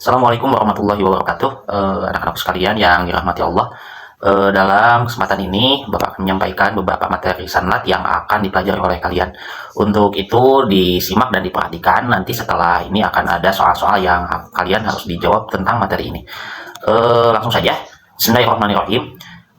Assalamualaikum warahmatullahi wabarakatuh. Anak-anak sekalian yang dirahmati Allah. Dalam kesempatan ini, Bapak akan menyampaikan beberapa materi sanad yang akan dipelajari oleh kalian. Untuk itu, disimak dan diperhatikan. Nanti setelah ini akan ada soal-soal yang kalian harus dijawab tentang materi ini. Langsung saja. Bismillahirrahmanirrahim.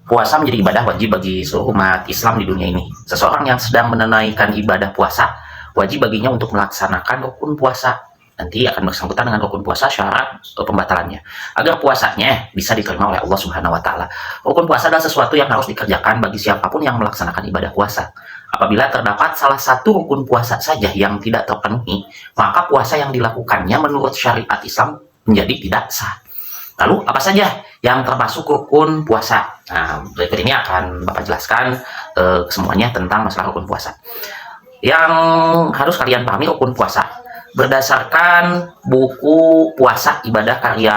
Puasa menjadi ibadah wajib bagi seluruh umat Islam di dunia ini. Seseorang yang sedang menunaikan ibadah puasa, wajib baginya untuk melaksanakan rukun puasa. Nanti akan bersangkutan dengan rukun puasa, syarat pembatalannya agar puasanya bisa diterima oleh Allah Subhanahu wa Ta'ala. Rukun puasa adalah sesuatu yang harus dikerjakan bagi siapapun yang melaksanakan ibadah puasa. Apabila terdapat salah satu rukun puasa saja yang tidak terpenuhi, maka puasa yang dilakukannya menurut syariat Islam menjadi tidak sah. Lalu apa saja yang termasuk rukun puasa? Nah, berikut ini akan Bapak jelaskan semuanya tentang masalah rukun puasa. Yang harus kalian pahami rukun puasa berdasarkan buku puasa ibadah karya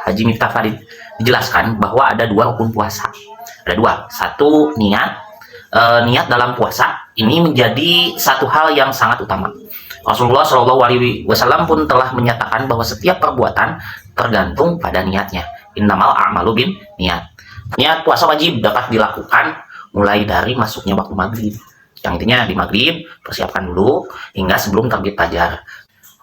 Haji Miftah Farid dijelaskan bahwa ada dua rukun puasa. Ada dua. Satu, niat. Niat dalam puasa ini menjadi satu hal yang sangat utama. Rasulullah Shallallahu Alaihi Wasallam pun telah menyatakan bahwa setiap perbuatan tergantung pada niatnya. Innamal a'malu bin niat. Niat puasa wajib dapat dilakukan mulai dari masuknya waktu maghrib. Yang intinya di maghrib persiapkan dulu hingga sebelum terbit fajar.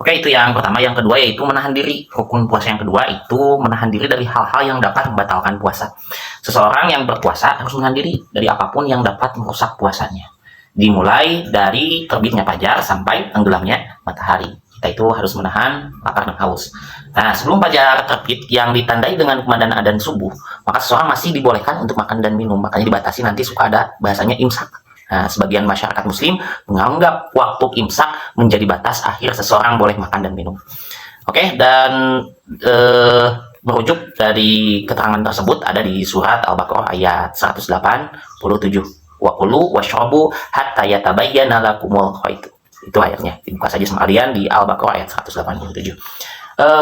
Oke, itu yang pertama. Yang kedua yaitu menahan diri. Rukun puasa yang kedua itu menahan diri dari hal-hal yang dapat membatalkan puasa. Seseorang yang berpuasa harus menahan diri dari apapun yang dapat merusak puasanya. Dimulai dari terbitnya fajar sampai tenggelamnya matahari. Kita itu harus menahan lapar dan haus. Nah, sebelum fajar terbit yang ditandai dengan kumandang adzan subuh, maka seseorang masih dibolehkan untuk makan dan minum. Makanya dibatasi, nanti suka ada bahasanya imsak. Nah, sebagian masyarakat muslim menganggap waktu imsak menjadi batas akhir seseorang boleh makan dan minum. Oke, dan merujuk dari keterangan tersebut ada di surat Al-Baqarah ayat 187. Wa kulu washrabu hatta yatabayyana lakumul khayt. Itu ayatnya. Dibuka saja sekalian di Al-Baqarah ayat 187.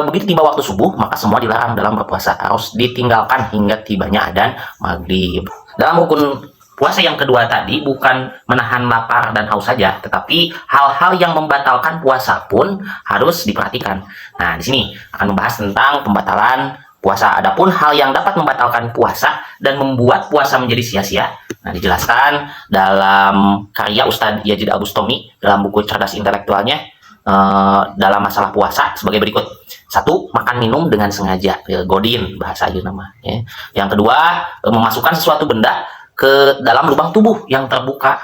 Begitu tiba waktu subuh, maka semua dilarang dalam berpuasa, harus ditinggalkan hingga tibanya adzan maghrib. Dalam rukun puasa yang kedua tadi bukan menahan lapar dan haus saja, tetapi hal-hal yang membatalkan puasa pun harus diperhatikan. Nah, di sini akan membahas tentang pembatalan puasa. Adapun hal yang dapat membatalkan puasa dan membuat puasa menjadi sia-sia, nah dijelaskan dalam karya Ustadz Yazid Al-Bustami dalam buku Cerdas Intelektualnya dalam masalah puasa sebagai berikut. Satu, makan minum dengan sengaja, godin bahasa aja nama. Ya. Yang kedua, memasukkan sesuatu benda ke dalam lubang tubuh yang terbuka.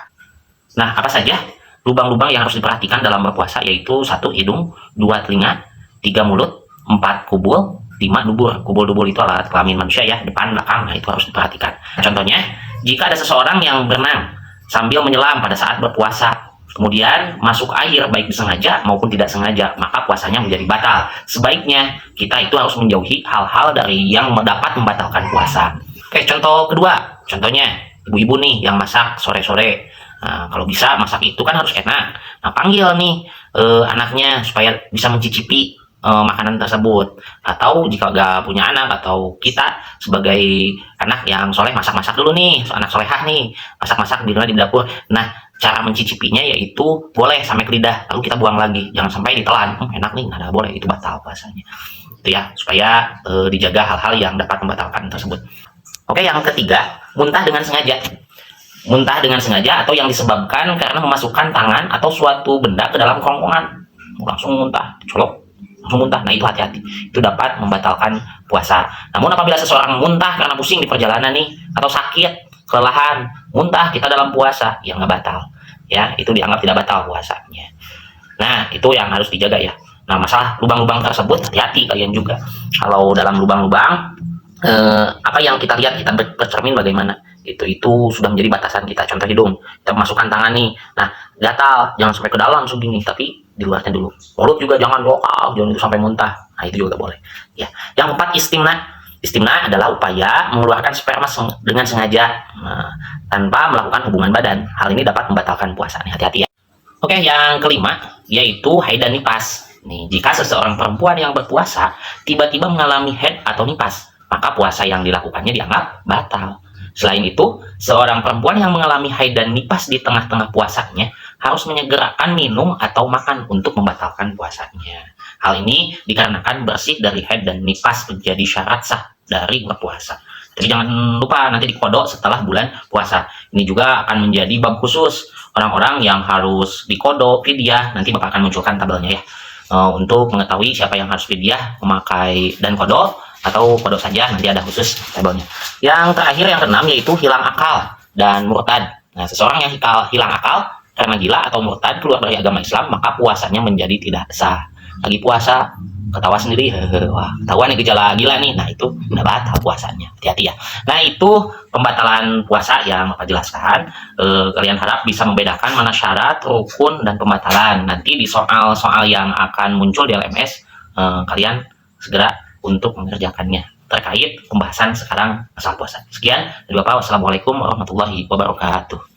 Nah, apa saja lubang-lubang yang harus diperhatikan dalam berpuasa? Yaitu 1, hidung, 2, telinga, 3, mulut, 4, kubul, 5, dubur. Kubul-dubur itu alat kelamin manusia ya, depan, belakang. Nah, itu harus diperhatikan. Contohnya, jika ada seseorang yang berenang sambil menyelam pada saat berpuasa, kemudian masuk air baik disengaja maupun tidak sengaja, maka puasanya menjadi batal. Sebaiknya kita itu harus menjauhi hal-hal dari yang dapat membatalkan puasa. Oke, contoh kedua. Contohnya, ibu-ibu nih yang masak sore-sore. Nah, kalau bisa masak itu kan harus enak. Nah, panggil nih anaknya supaya bisa mencicipi makanan tersebut. Atau jika nggak punya anak atau kita sebagai anak yang soleh, masak-masak dulu nih, anak solehah nih, masak-masak di rumah di dapur. Nah, cara mencicipinya yaitu boleh sampai ke lidah, lalu kita buang lagi. Jangan sampai ditelan. Enak nih, nggak boleh, itu batal puasanya. Itu ya, supaya dijaga hal-hal yang dapat membatalkan tersebut. Oke, yang ketiga, muntah dengan sengaja. Muntah dengan sengaja atau yang disebabkan karena memasukkan tangan atau suatu benda ke dalam kerongkongan. Langsung muntah, colok, langsung muntah. Nah, itu hati-hati. Itu dapat membatalkan puasa. Namun apabila seseorang muntah karena pusing di perjalanan nih, atau sakit, kelelahan, muntah kita dalam puasa, ya nggak batal. Ya, itu dianggap tidak batal puasanya. Nah, itu yang harus dijaga ya. Nah, masalah lubang-lubang tersebut, hati-hati kalian juga. Kalau dalam lubang-lubang, apa yang kita lihat, kita bercermin bagaimana itu sudah menjadi batasan kita. Contoh hidung, kita masukkan tangan nih, nah gatal, jangan sampai ke dalam langsung gini, tapi di luarnya dulu. Mulut juga jangan lokal, jangan itu sampai muntah. Nah, itu juga boleh ya. Yang keempat, istimna adalah upaya mengeluarkan sperma dengan sengaja tanpa melakukan hubungan badan. Hal ini dapat membatalkan puasa. Nih, hati-hati ya. Oke, yang kelima yaitu haid dan nifas. Nih, jika seseorang perempuan yang berpuasa tiba-tiba mengalami haid atau nifas, maka puasa yang dilakukannya dianggap batal. Selain itu, seorang perempuan yang mengalami haid dan nifas di tengah-tengah puasanya harus menyegerakan minum atau makan untuk membatalkan puasanya. Hal ini dikarenakan bersih dari haid dan nifas menjadi syarat sah dari berpuasa. Jadi jangan lupa nanti dikodok setelah bulan puasa. Ini juga akan menjadi bab khusus orang-orang yang harus dikodok fidyah. Nanti Bapak akan munculkan tabelnya ya. Untuk mengetahui siapa yang harus fidyah memakai dan kodok atau kodok saja, nanti ada khusus tabelnya. Yang terakhir yang keenam yaitu hilang akal dan murtad. Nah, seseorang yang hilang akal karena gila atau murtad keluar dari agama Islam, maka puasanya menjadi tidak sah. Lagi puasa ketawa sendiri, wah ketahuan nih gejala gila nih, nah itu udah batal puasanya, hati-hati ya. Nah itu pembatalan puasa yang Bapak jelaskan. Kalian harap bisa membedakan mana syarat, rukun, dan pembatalan. Nanti di soal-soal yang akan muncul di LMS, kalian segera untuk mengerjakannya terkait pembahasan sekarang masalah puasa. Sekian dari Bapak, wassalamualaikum warahmatullahi wabarakatuh.